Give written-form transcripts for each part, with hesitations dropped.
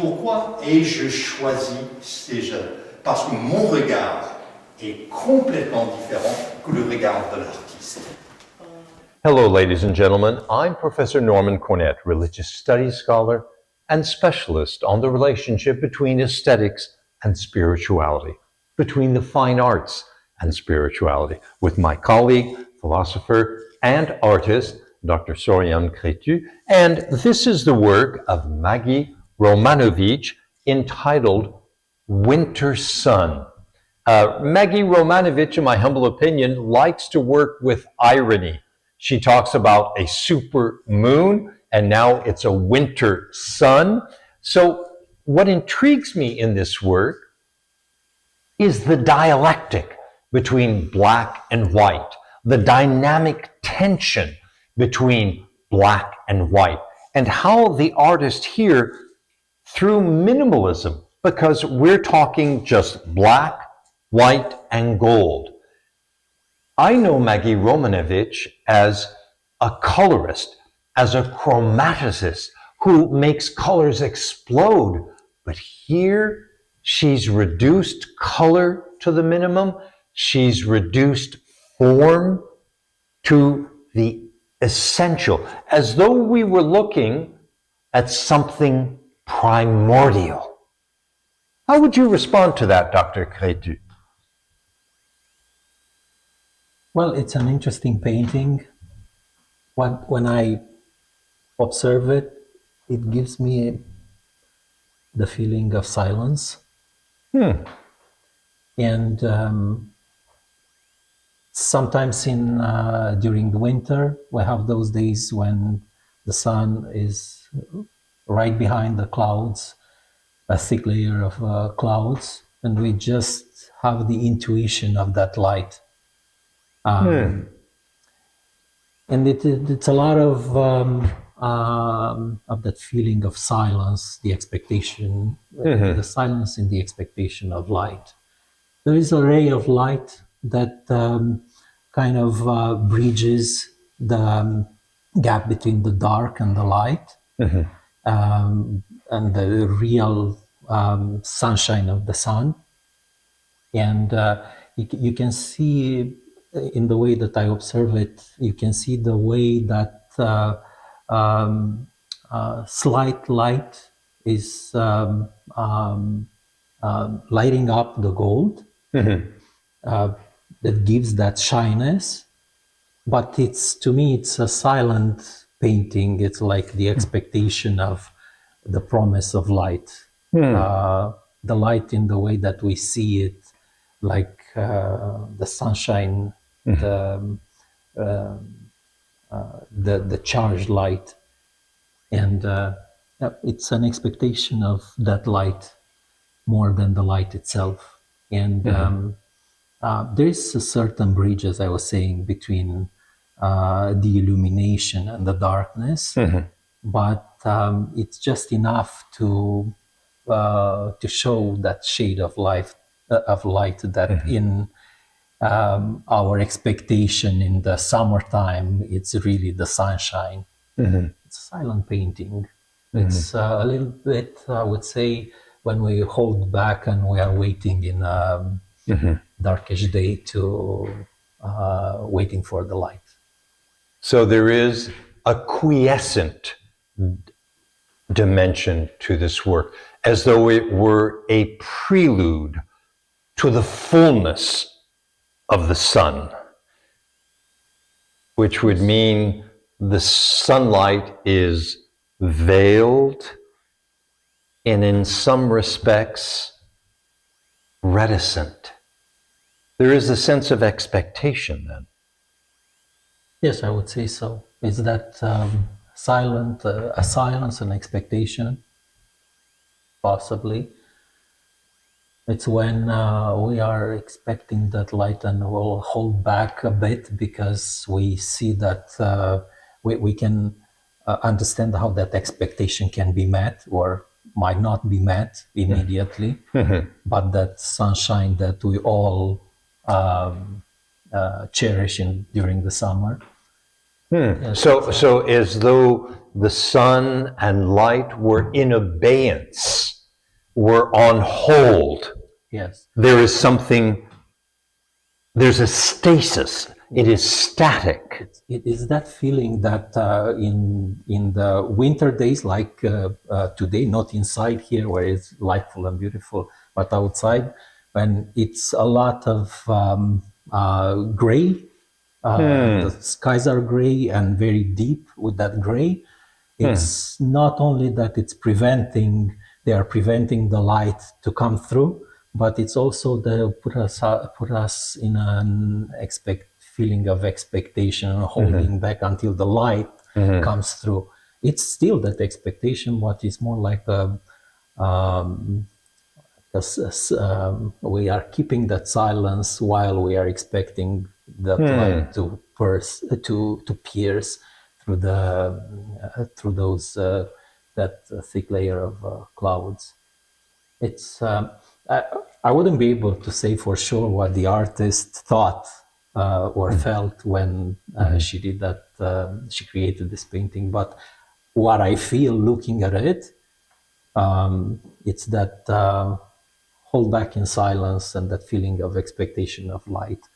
Pourquoi ai-je choisi ces jeunes? Parce que mon regard est complètement différent que le regard de l'artiste. Hello, ladies and gentlemen. I'm Professor Nornan Cornett, religious studies scholar and specialist on the relationship between aesthetics and spirituality, between the fine arts and spirituality, with my colleague, philosopher, and artist, Dr. Sorian Cretu, and this is the work of Maggieromanovici entitled Winter Sun. Maggieromanovici, in my humble opinion, likes to work with irony. She talks about a super moon, and now it's a winter sun. So what intrigues me in this work is the dialectic between black and white, the dynamic tension between black and white, and how the artist here, through minimalism, because we're talking just black, white, and gold. I know Maggieromanovici as a colorist, as a chromaticist who makes colors explode, but here she's reduced color to the minimum, she's reduced form to the essential, as though we were looking at something primordial. How would you respond to that, Dr. Cretu? Well, it's an interesting painting. When I observe it, it gives me the feeling of silence. And sometimes during the winter, we have those days when the sun is right behind the clouds, a thick layer of clouds, and we just have the intuition of that light. And it's a lot of that feeling of silence, the expectation, the silence in the expectation of light. There is a ray of light that kind of bridges the gap between the dark and the light, and the real sunshine of the sun. And you can see in the way that I observe it, you can see the way that slight light is lighting up the gold. That gives that shyness, but to me it's a silent painting. It's like the expectation of the promise of light, the light in the way that we see it, like the sunshine, the charged light, and it's an expectation of that light more than the light itself. And there is a certain bridge, as I was saying, between the illumination and the darkness, but it's just enough to show that shade of light that in our expectation in the summertime, it's really the sunshine. It's a silent painting. It's a little bit, I would say, when we hold back and we are waiting in darkish day to waiting for the light. So there is a quiescent dimension to this work, as though it were a prelude to the fullness of the sun, which would mean the sunlight is veiled and in some respects reticent. There is a sense of expectation then. Yes, I would say so. Is that a silence and expectation? Possibly. It's when we are expecting that light and we'll hold back a bit because we see that we can understand how that expectation can be met or might not be met immediately, but that sunshine that we all cherish during the summer. Yes. So as though the sun and light were in abeyance we're on hold. Yes. There's a stasis. It is static. It is that feeling that in the winter days, like today, not inside here where it's lightful and beautiful, but outside, when it's a lot of gray, the skies are gray and very deep with that gray. It's not only that they are preventing the light to come through, but it's also they put us in an feeling of expectation, holding back until the light comes through. It's still that expectation, but it's more like we are keeping that silence while we are expecting that light to pierce through those that thick layer of clouds. It's I wouldn't be able to say for sure what the artist thought or felt when she did that. She created this painting, but what I feel looking at it, it's that hold back in silence and that feeling of expectation of light,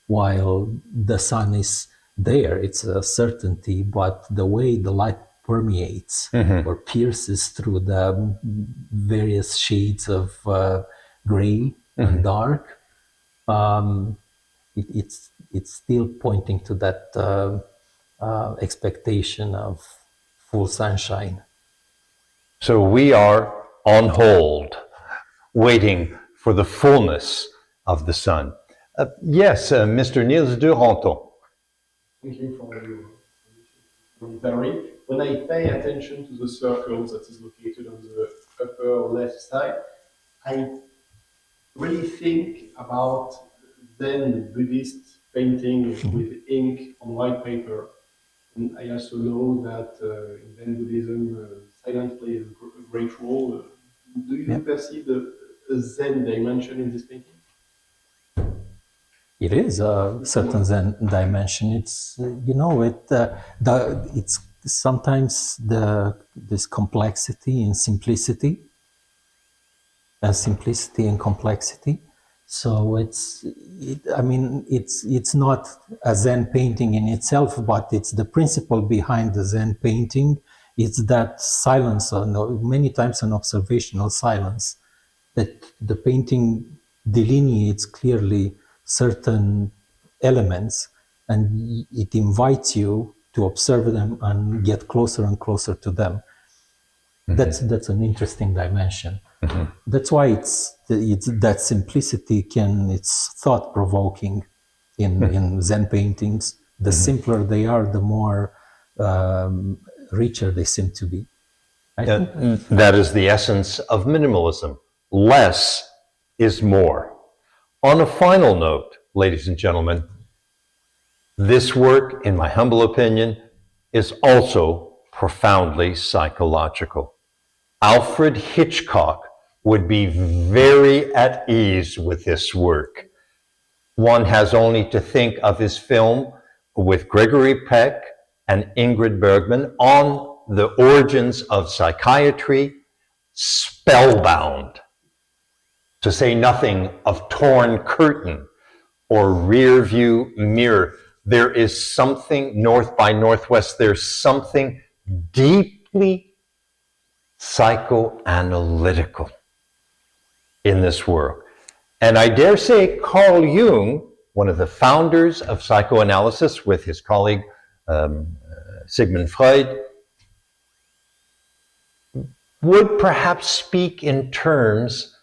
while the sun is there. It's a certainty, but the way the light permeates or pierces through the various shades of gray and dark, it's still pointing to that expectation of full sunshine. So we are on hold, waiting for the fullness of the sun. Yes, Mr. Niels Duranton. Thank you for your commentary. When I pay attention to the circle that is located on the upper left side, I really think about Zen Buddhist painting with ink on white paper. And I also know that in Zen Buddhism, silence plays a great role. Do you perceive the Zen dimension in this painting? It is a certain Zen dimension. It's it's sometimes this complexity and simplicity, and complexity. So it's not a Zen painting in itself, but it's the principle behind the Zen painting. It's that silence, many times an observational silence, that the painting delineates clearly certain elements, and it invites you to observe them and get closer and closer to them. That's an interesting dimension. That's why it's that simplicity it's thought-provoking in Zen paintings. The simpler they are, the more richer they seem to be. That is the essence of minimalism. Less is more. On a final note, ladies and gentlemen, this work, in my humble opinion, is also profoundly psychological. Alfred Hitchcock would be very at ease with this work. One has only to think of his film with Gregory Peck and Ingrid Bergman on the origins of psychiatry, Spellbound, to say nothing of Torn Curtain or Rear View Mirror. There is something, North by Northwest, there's something deeply psychoanalytical in this work. And I dare say Carl Jung, one of the founders of psychoanalysis with his colleague Sigmund Freud, would perhaps speak in terms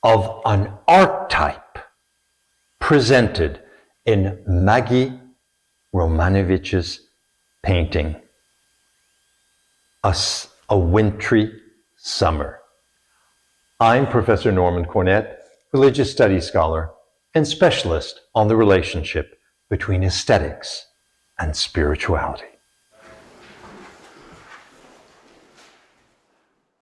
of an archetype presented in Maggieromanovici's painting, a wintry summer. I'm Professor Nornan Cornett, religious studies scholar and specialist on the relationship between aesthetics and spirituality.